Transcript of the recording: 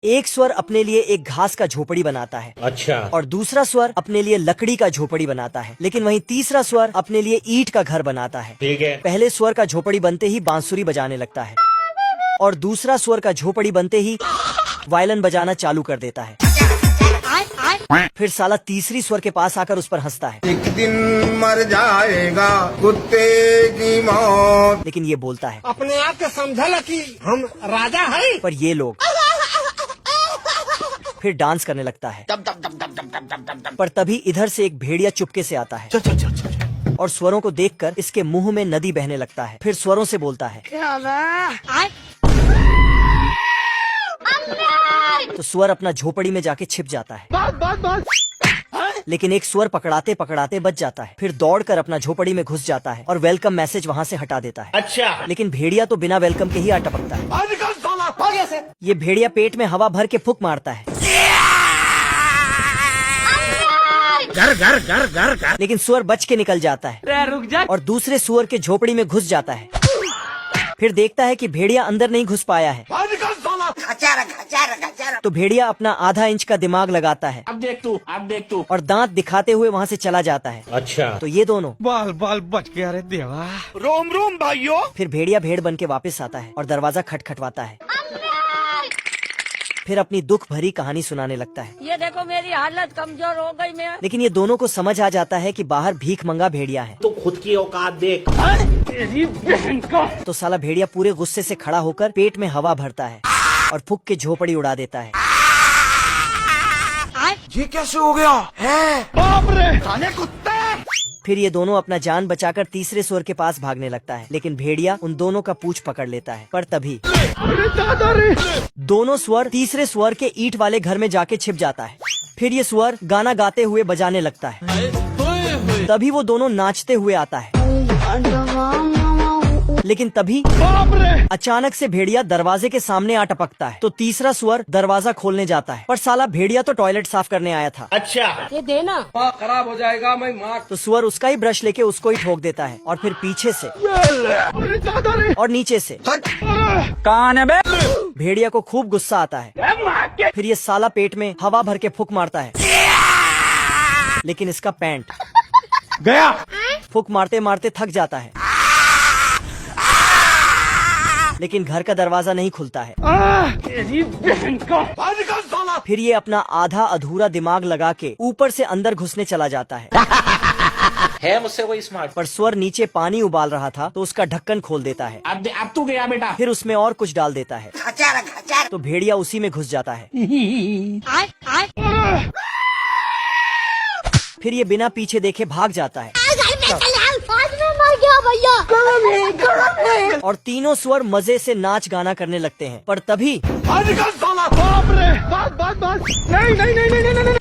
एक स्वर अपने लिए एक घास का झोपड़ी बनाता है। अच्छा। और दूसरा स्वर अपने लिए लकड़ी का झोपड़ी बनाता है। लेकिन वहीं तीसरा स्वर अपने लिए ईंट का घर बनाता है। ठीक है। पहले स्वर का झोपड़ी बनते ही बांसुरी बजाने लगता है और दूसरा स्वर का झोपड़ी बनते ही वायलिन बजाना चालू कर देता है। फिर साला तीसरी स्वर के पास आकर उस पर हंसता है। एक दिन मर जाएगा कुत्ते की मौत। लेकिन ये बोलता है अपने आप के समझल कि हम राजा हैं। पर ये लोग फिर डांस करने लगता है। पर तभी इधर से एक भेड़िया चुपके से आता है और स्वरों को देखकर इसके मुंह में नदी बहने लगता है। फिर स्वरों से बोलता है तो स्वर अपना झोपड़ी में जाके छिप जाता है। लेकिन एक स्वर पकड़ाते पकड़ाते बच जाता है। फिर दौड़कर अपना झोपड़ी में घुस जाता है और वेलकम मैसेज वहाँ से हटा देता है। अच्छा। लेकिन भेड़िया तो बिना वेलकम के ही आ टपकता है। ये भेड़िया पेट में हवा भर के फूंक मारता है। घर घर घर घर घर। लेकिन सुअर बच के निकल जाता है रुक जा। और दूसरे सुअर के झोपड़ी में घुस जाता है। फिर देखता है कि भेड़िया अंदर नहीं घुस पाया है। तो भेड़िया अपना आधा इंच का दिमाग लगाता है अब देख तू और दांत दिखाते हुए वहाँ से चला जाता है। अच्छा। तो ये दोनों बाल बाल बच गया रे देवा। रोम रोम भाइयों। फिर भेड़िया भेड़ बन के वापस आता है और दरवाजा खटखटवाता है। फिर अपनी दुख भरी कहानी सुनाने लगता है। ये देखो मेरी हालत कमजोर हो गई मैं। लेकिन ये दोनों को समझ आ जाता है कि बाहर भीख मंगा भेड़िया है। तो खुद की औकात देख। तो साला भेड़िया पूरे गुस्से से खड़ा होकर पेट में हवा भरता है और फूंक के झोपड़ी उड़ा देता है। ये कैसे हो गया है? बाप रे खाने कुत्ते। फिर ये दोनों अपना जान बचाकर तीसरे स्वर के पास भागने लगता है। लेकिन भेड़िया उन दोनों का पूंछ पकड़ लेता है। पर तभी दोनों स्वर तीसरे स्वर के ईंट वाले घर में जाके छिप जाता है। फिर ये स्वर गाना गाते हुए बजाने लगता है। तभी वो दोनों नाचते हुए आता है। लेकिन तभी अचानक से भेड़िया दरवाजे के सामने आ टपकता है। तो तीसरा स्वर दरवाजा खोलने जाता है। पर साला भेड़िया तो टॉयलेट साफ करने आया था। अच्छा। ये देना। खराब हो जाएगा मैं मार। तो सुअर उसका ही ब्रश लेके उसको ही ठोक देता है और फिर पीछे से और नीचे से। कौन है बे? भेड़िया को खूब गुस्सा आता है। फिर ये साला पेट में हवा भर के फूंक मारता है। लेकिन इसका पैंट गया। फूंक मारते मारते थक जाता है। लेकिन घर का दरवाजा नहीं खुलता है। तेरी बहन का। फिर ये अपना आधा अधूरा दिमाग लगा के ऊपर से अंदर घुसने चला जाता है मुझसे कोई स्मार्ट। पर स्वर नीचे पानी उबाल रहा था तो उसका ढक्कन खोल देता है। अब तू गया बेटा। फिर उसमें और कुछ डाल देता है। तो भेड़िया उसी में घुस जाता है। फिर ये बिना पीछे देखे भाग जाता है और तीनों स्वर मजे से नाच गाना करने लगते हैं। पर तभी बाप रे। बस नहीं।